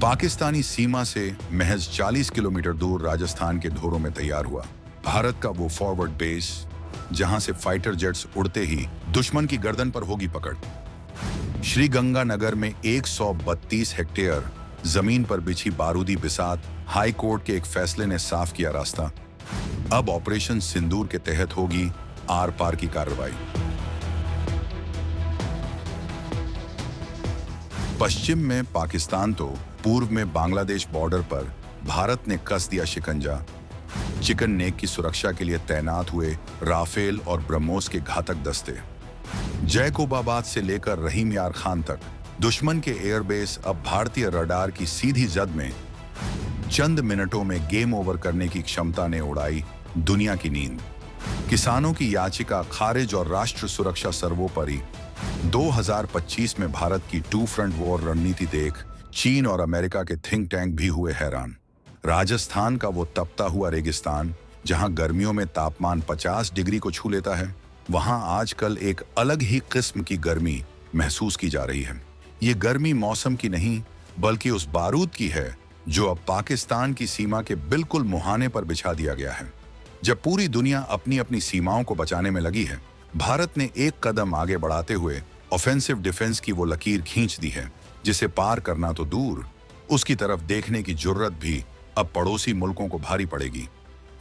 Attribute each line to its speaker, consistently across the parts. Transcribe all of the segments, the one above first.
Speaker 1: पाकिस्तानी सीमा से महज 40 किलोमीटर दूर राजस्थान के ढोरों में तैयार हुआ भारत का वो फॉरवर्ड बेस, जहां से फाइटर जेट्स उड़ते ही दुश्मन की गर्दन पर होगी पकड़। श्रीगंगानगर में 132 हेक्टेयर जमीन पर बिछी बारूदी बिसात हाई कोर्ट के एक फैसले ने साफ किया रास्ता। अब ऑपरेशन सिंदूर के तहत होगी आर पार की कार्रवाई। पश्चिम में पाकिस्तान तो पूर्व में बांग्लादेश बॉर्डर पर भारत ने कस दिया शिकंजा। चिकन नेक की सुरक्षा के लिए तैनात हुए राफेल और ब्रह्मोस के घातक दस्ते। जैकोबाबाद से लेकर रहीम यार खान तक दुश्मन के एयरबेस अब भारतीय रडार की सीधी जद में चंद मिनटों में गेम ओवर करने की क्षमता ने उड़ाई दुनिया की नींद। किसानों की याचिका खारिज और राष्ट्र सुरक्षा सर्वोपरि। 2025 में भारत की टू फ्रंट वॉर रणनीति देख चीन और अमेरिका के थिंक टैंक भी हुए हैरान। राजस्थान का वो तपता हुआ रेगिस्तान, जहां गर्मियों में तापमान 50 डिग्री को छू लेता है, वहां आजकल एक अलग ही किस्म की गर्मी महसूस की जा रही है। ये गर्मी मौसम की नहीं, बल्कि उस बारूद की है जो अब पाकिस्तान की सीमा के बिल्कुल मुहाने पर बिछा दिया गया है। जब पूरी दुनिया अपनी अपनी सीमाओं को बचाने में लगी है, भारत ने एक कदम आगे बढ़ाते हुए ऑफेंसिव डिफेंस की वो लकीर खींच दी है जिसे पार करना तो दूर, उसकी तरफ देखने की जुर्रत भी अब पड़ोसी मुल्कों को भारी पड़ेगी।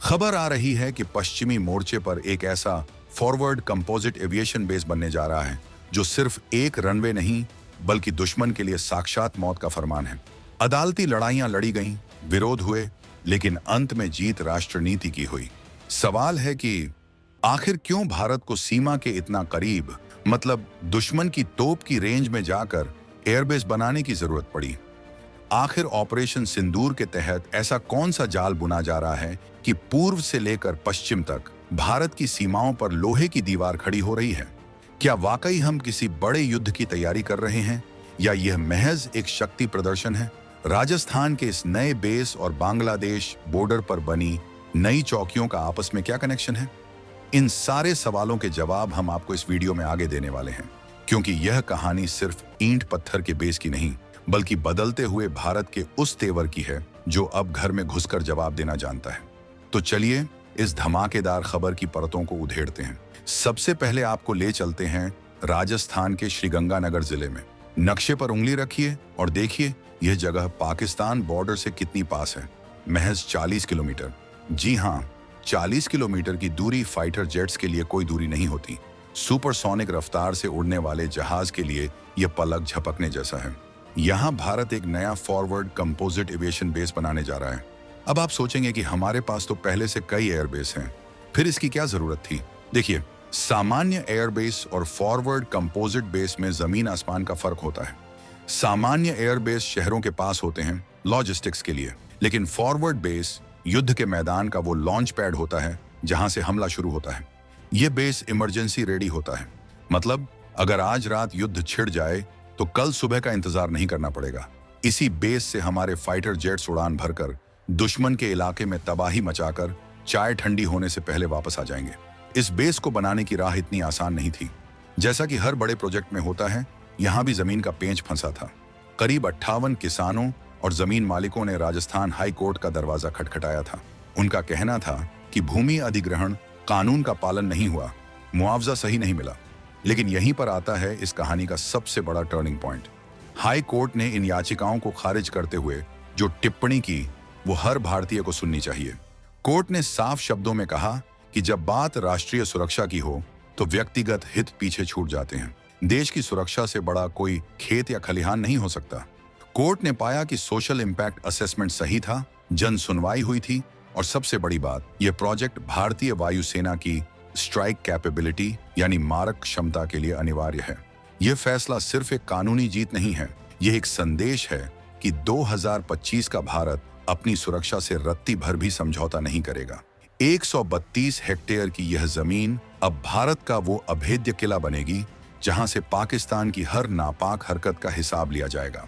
Speaker 1: खबर आ रही है कि पश्चिमी मोर्चे पर एक ऐसा फॉरवर्ड कंपोजिट एविएशन बेस बनने जा रहा है जो सिर्फ एक रनवे नहीं, बल्कि दुश्मन के लिए साक्षात मौत का फरमान है। अदालती लड़ाइयां लड़ी गईं, विरोध हुए, लेकिन अंत में जीत राष्ट्रनीति की हुई। सवाल है कि आखिर क्यों भारत को सीमा के इतना करीब, मतलब दुश्मन की तोप की रेंज में जाकर एयरबेस बनाने की जरूरत पड़ी? आखिर ऑपरेशन सिंदूर के तहत ऐसा कौन सा जाल बुना जा रहा है कि पूर्व से लेकर पश्चिम तक भारत की सीमाओं पर लोहे की दीवार खड़ी हो रही है? क्या वाकई हम किसी बड़े युद्ध की तैयारी कर रहे हैं, या यह महज एक शक्ति प्रदर्शन है? राजस्थान के इस नए बेस और बांग्लादेश बॉर्डर पर बनी नई चौकियों का आपस में क्या कनेक्शन है? इन सारे सवालों के जवाब हम आपको इस वीडियो में आगे देने वाले हैं, क्योंकि यह कहानी सिर्फ ईंट पत्थर के बेस की नहीं, बल्कि बदलते हुए भारत के उस तेवर की है जो अब घर में घुसकर जवाब देना जानता है। तो चलिए इस धमाकेदार खबर की परतों को उधेड़ते हैं। सबसे पहले आपको ले चलते हैं राजस्थान के श्रीगंगानगर जिले में। नक्शे पर उंगली रखिए और देखिए यह जगह पाकिस्तान बॉर्डर से कितनी पास है। महज 40 किलोमीटर। जी हाँ, 40 किलोमीटर की दूरी फाइटर जेट्स के लिए कोई दूरी नहीं होती। सुपरसोनिक रफ्तार से उड़ने वाले जहाज के लिए यह पलक झपकने जैसा है। यहाँ भारत एक नया फॉरवर्ड कंपोजिट एविएशन बेस बनाने जा रहा है। अब आप सोचेंगे कि हमारे पास तो पहले से कई एयरबेस हैं, फिर इसकी क्या जरूरत थी? देखिए, सामान्य एयरबेस और फॉरवर्ड कंपोजिट बेस में जमीन आसमान का फर्क होता है। सामान्य एयरबेस शहरों के पास होते हैं लॉजिस्टिक्स के लिए, लेकिन फॉरवर्ड बेस युद्ध के मैदान का वो लॉन्च पैड होता है जहां से हमला शुरू होता है। यह बेस इमरजेंसी रेडी होता है, मतलब अगर आज रात युद्ध छिड़ जाए तो कल सुबह का इंतजार नहीं करना पड़ेगा। इसी बेस से हमारे फाइटर जेट्स उड़ान भरकर दुश्मन के इलाके में तबाही मचाकर चाय ठंडी होने से पहले वापस आ जाएंगे। इस बेस को बनाने की राह इतनी आसान नहीं थी। जैसा कि हर बड़े प्रोजेक्ट में होता है, यहाँ भी जमीन का पेंच फंसा था। करीब 58 किसानों और जमीन मालिकों ने राजस्थान हाई कोर्ट का दरवाजा खटखटाया था। उनका कहना था कि भूमि अधिग्रहण कानून का पालन नहीं हुआ, मुआवजा सही नहीं मिला। लेकिन यहीं पर आता है इस कहानी का सबसे बड़ा टर्निंग पॉइंट। हाई कोर्ट ने इन याचिकाओं को खारिज करते हुए जो टिप्पणी की वो हर भारतीय को सुननी चाहिए। कोर्ट ने साफ शब्दों में कहा कि जब बात राष्ट्रीय सुरक्षा की हो तो व्यक्तिगत हित पीछे छूट जाते हैं। देश की सुरक्षा से बड़ा कोई खेत या खलिहान नहीं हो सकता। कोर्ट ने पाया कि सोशल इंपैक्ट असेसमेंट सही था, जन सुनवाई हुई थी, और सबसे बड़ी बात, यह प्रोजेक्ट भारतीय वायुसेना की स्ट्राइक कैपेबिलिटी यानी मारक क्षमता के लिए अनिवार्य है। यह फैसला सिर्फ एक कानूनी जीत नहीं है, यह एक संदेश है कि 2025 का भारत अपनी सुरक्षा से रत्ती भर भी समझौता नहीं करेगा। 132 हेक्टेयर की यह जमीन अब भारत का वो अभेद्य किला बनेगी जहां से पाकिस्तान की हर नापाक हरकत का हिसाब लिया जाएगा।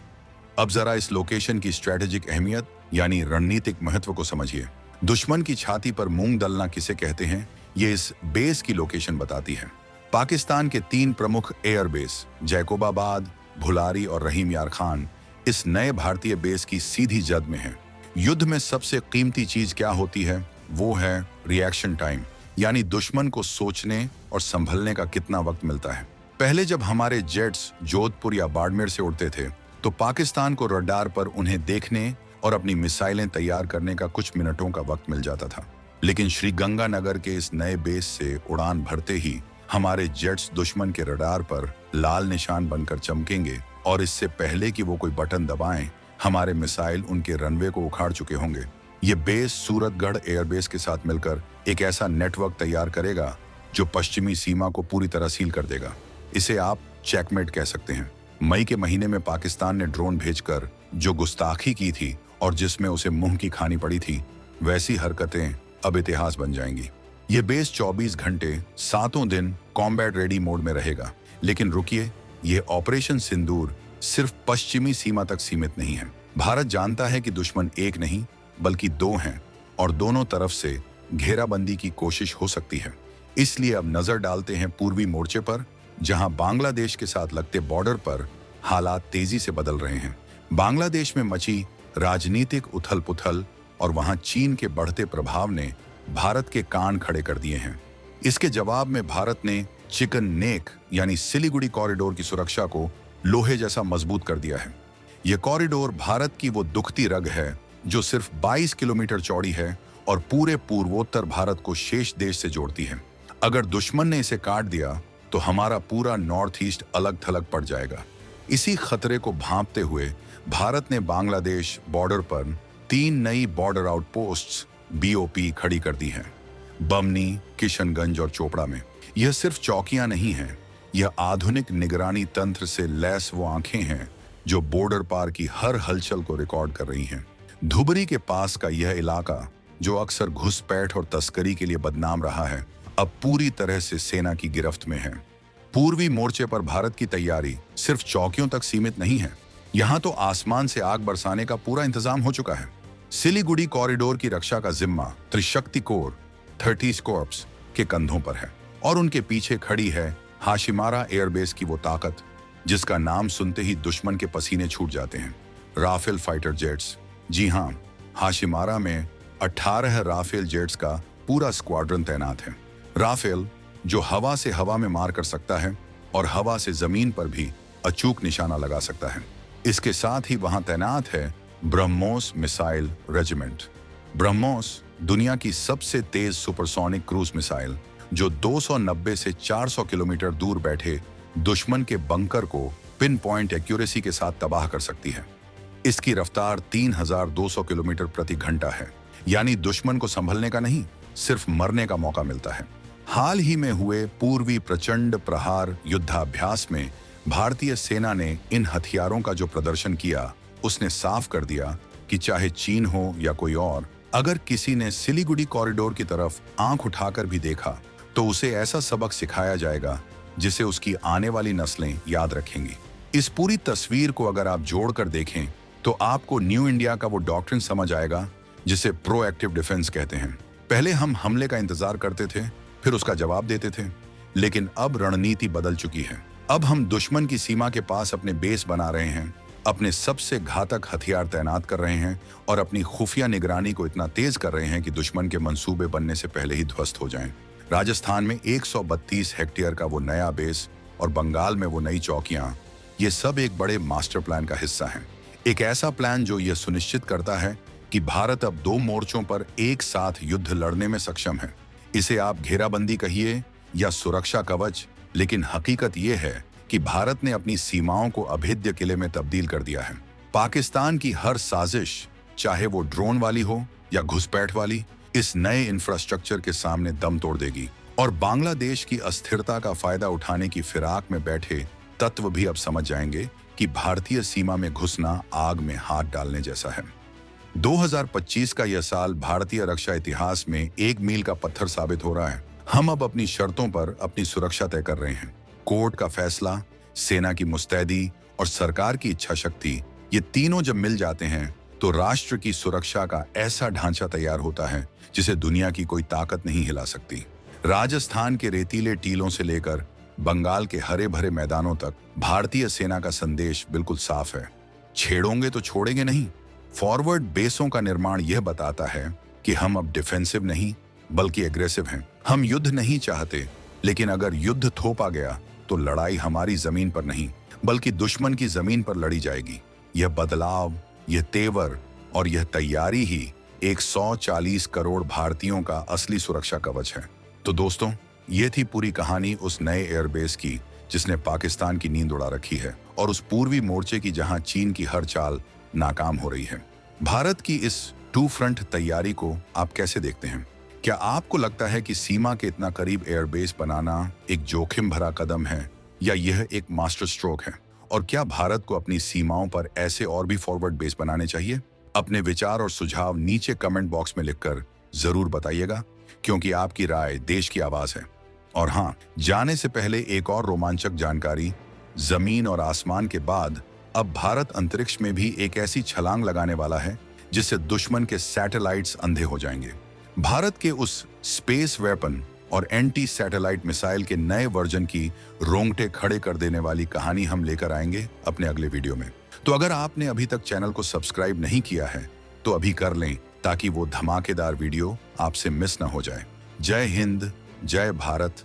Speaker 1: अब जरा इस लोकेशन की स्ट्रेटेजिक अहमियत यानी रणनीतिक महत्व को समझिए। दुश्मन की छाती पर मूंग दलना किसे कहते हैं, ये इस बेस की लोकेशन बताती है। पाकिस्तान के 3 प्रमुख एयरबेस जैकोबाबाद, भुलारी और रहीम यार खान इस नए भारतीय बेस की सीधी जद में है। युद्ध में सबसे कीमती चीज क्या होती है? वो है रिएक्शन टाइम, यानी दुश्मन को सोचने और संभलने का कितना वक्त मिलता है। पहले जब हमारे जेट्स जोधपुर या बाड़मेर से उड़ते थे तो पाकिस्तान को रडार पर उन्हें देखने और अपनी मिसाइलें तैयार करने का कुछ मिनटों का वक्त मिल जाता था। लेकिन श्रीगंगानगर के इस नए बेस से उड़ान भरते ही हमारे जेट्स दुश्मन के रडार पर लाल निशान बनकर चमकेंगे और इससे पहले कि वो कोई बटन दबाएं, हमारे मिसाइल उनके रनवे को उखाड़ चुके होंगे। ये बेस सूरतगढ़ एयरबेस के साथ मिलकर एक ऐसा नेटवर्क तैयार करेगा जो पश्चिमी सीमा को पूरी तरह सील कर देगा। इसे आप चेकमेट कह सकते हैं। मई के महीने में पाकिस्तान ने ड्रोन भेजकर जो गुस्ताखी की थी और जिसमें उसे मुंह की खानी पड़ी थी, वैसी हरकतें अब इतिहास बन जाएंगी। ये बेस 24 घंटे 7 दिन कॉम्बैट रेडी मोड में रहेगा। लेकिन रुकिए, ये ऑपरेशन सिंदूर सिर्फ पश्चिमी सीमा तक सीमित नहीं है। भारत जानता है कि दुश्मन एक नहीं बल्कि दो हैं और दोनों तरफ से घेराबंदी की कोशिश हो सकती है। इसलिए अब नजर डालते हैं पूर्वी मोर्चे पर, जहां बांग्लादेश के साथ लगते बॉर्डर पर हालात तेजी से बदल रहे हैं। बांग्लादेश में मची राजनीतिक उथल पुथल और वहां चीन के बढ़ते प्रभाव ने भारत के कान खड़े कर दिए हैं। इसके जवाब में भारत ने चिकन नेक यानी सिलीगुड़ी कॉरिडोर की सुरक्षा को लोहे जैसा मजबूत कर दिया है। यह कॉरिडोर भारत की वो दुखती रग है जो सिर्फ 22 किलोमीटर चौड़ी है और पूरे पूर्वोत्तर भारत को शेष देश से जोड़ती है। अगर दुश्मन ने इसे काट दिया तो हमारा पूरा नॉर्थ ईस्ट अलग थलग पड़ जाएगा। इसी खतरे को भांपते हुए भारत ने बांग्लादेश बॉर्डर पर 3 नई बॉर्डर आउटपोस्ट्स BOP खड़ी कर दी हैं, बमनी, किशनगंज और चोपड़ा में। यह सिर्फ चौकियां नहीं हैं, यह आधुनिक निगरानी तंत्र से लैस वो आंखें हैं जो बॉर्डर पार की हर हलचल को रिकॉर्ड कर रही हैं। धुबरी के पास का यह इलाका, जो अक्सर घुसपैठ और तस्करी के लिए बदनाम रहा है, अब पूरी तरह से सेना की गिरफ्त में है। पूर्वी मोर्चे पर भारत की तैयारी सिर्फ चौकियों तक सीमित नहीं है, यहाँ तो आसमान से आग बरसाने का पूरा इंतजाम हो चुका है। सिलीगुड़ी कॉरिडोर की रक्षा का जिम्मा त्रिशक्ति कोर 30 कॉर्प्स के कंधों पर है और उनके पीछे खड़ी है हाशिमारा एयरबेस की वो ताकत जिसका नाम सुनते ही दुश्मन के पसीने छूट जाते हैं। Rafale fighter jets. जी हाँ, हाशिमारा में 18 राफेल जेट्स का पूरा स्क्वाड्रन तैनात है। राफेल जो हवा से हवा में मार कर सकता है और हवा से जमीन पर भी अचूक निशाना लगा सकता है। इसके साथ ही वहां तैनात है ब्रह्मोस मिसाइल रेजिमेंट। ब्रह्मोस दुनिया की सबसे तेज सुपरसोनिक क्रूज मिसाइल जो 290 से 400 किलोमीटर दूर बैठे दुश्मन के बंकर को पिन पॉइंट एक्यूरेसी के साथ तबाह कर सकती है। इसकी रफ्तार 3200 किलोमीटर प्रति घंटा है, यानी दुश्मन को संभलने का नहीं, सिर्फ मरने का मौका मिलता है। हाल ही में हुए पूर्वी प्रचंड प्रहार युद्धाभ्यास में भारतीय सेना ने इन हथियारों का जो प्रदर्शन किया, उसने साफ कर दिया कि चाहे चीन हो या कोई और, अगर किसी ने सिलीगुड़ी कॉरिडोर की तरफ आंख उठाकर भी देखा तो उसे ऐसा सबक सिखाया जाएगा जिसे उसकी आने वाली नस्लें याद रखेंगी। इस पूरी तस्वीर को अगर आप जोड़कर देखें तो आपको न्यू इंडिया का वो डॉक्ट्रिन समझ आएगा जिसे प्रोएक्टिव डिफेंस कहते हैं। पहले हम हमले का इंतजार करते थे, फिर उसका जवाब देते थे, लेकिन अब रणनीति बदल चुकी है। अब हम दुश्मन की सीमा के पास अपने बेस बना रहे हैं, अपने सबसे घातक हथियार तैनात कर रहे हैं और अपनी खुफिया निगरानी को इतना तेज कर रहे हैं कि दुश्मन के मंसूबे बनने से पहले ही ध्वस्त हो जाएं। राजस्थान में 132 हेक्टेयर का वो नया बेस और बंगाल में वो नई चौकियां, ये सब एक बड़े मास्टर प्लान का हिस्सा हैं। एक ऐसा प्लान जो यह सुनिश्चित करता है कि भारत अब 2 मोर्चों पर एक साथ युद्ध लड़ने में सक्षम है। इसे आप घेराबंदी कहिए या सुरक्षा कवच, लेकिन हकीकत यह है कि भारत ने अपनी सीमाओं को अभेद्य किले में तब्दील कर दिया है। पाकिस्तान की हर साजिश, चाहे वो ड्रोन वाली हो या घुसपैठ वाली, इस नए इंफ्रास्ट्रक्चर के सामने दम तोड़ देगी और बांग्लादेश की अस्थिरता का फायदा उठाने की फिराक में बैठे तत्व भी अब समझ जाएंगे कि भारतीय सीमा में घुसना आग में हाथ डालने जैसा है। 2025 का यह साल भारतीय रक्षा इतिहास में एक मील का पत्थर साबित हो रहा है। हम अब अपनी शर्तों पर अपनी सुरक्षा तय कर रहे हैं। कोर्ट का फैसला, सेना की मुस्तैदी और सरकार की इच्छा शक्ति, ये तीनों जब मिल जाते हैं तो राष्ट्र की सुरक्षा का ऐसा ढांचा तैयार होता है जिसे दुनिया की कोई ताकत नहीं हिला सकती। राजस्थान के रेतीले टीलों से लेकर बंगाल के हरे भरे मैदानों तक भारतीय सेना का संदेश बिल्कुल साफ है। छेड़ोगे तो छोड़ेंगे नहीं। फॉरवर्ड बेसों का निर्माण यह बताता है कि हम अब डिफेंसिव नहीं बल्कि एग्रेसिव हैं। हम युद्ध नहीं चाहते, लेकिन अगर युद्ध थोपा गया तो लड़ाई हमारी जमीन पर नहीं बल्कि दुश्मन की जमीन पर लड़ी जाएगी। यह बदलाव, यह तेवर और यह तैयारी ही 140 करोड़ भारतीयों का असली सुरक्षा कवच है। तो दोस्तों, ये थी पूरी कहानी उस नए एयरबेस की जिसने पाकिस्तान की नींद उड़ा रखी है, और उस पूर्वी मोर्चे की जहां चीन की हर चाल नाकाम हो रही है। भारत की इस टू फ्रंट तैयारी को आप कैसे देखते हैं? क्या आपको लगता है कि सीमा के इतना करीब एयरबेस बनाना एक जोखिम भरा कदम है, या यह एक मास्टर स्ट्रोक है? और क्या भारत को अपनी सीमाओं पर ऐसे और भी फॉरवर्ड बेस बनाने चाहिए? अपने विचार और सुझाव नीचे कमेंट बॉक्स में लिखकर जरूर बताइएगा, क्योंकि आपकी राय देश की आवाज है। और हाँ, जाने से पहले एक और रोमांचक जानकारी। जमीन और आसमान के बाद अब भारत अंतरिक्ष में भी एक ऐसी छलांग लगाने वाला है जिससे दुश्मन के सैटेलाइट्स अंधे हो जाएंगे। भारत के उस स्पेस वेपन और एंटी सैटेलाइट मिसाइल के नए वर्जन की रोंगटे खड़े कर देने वाली कहानी हम लेकर आएंगे अपने अगले वीडियो में। तो अगर आपने अभी तक चैनल को सब्सक्राइब नहीं किया है तो अभी कर लें, ताकि वो धमाकेदार वीडियो आपसे मिस ना हो जाए। जय हिंद, जय भारत,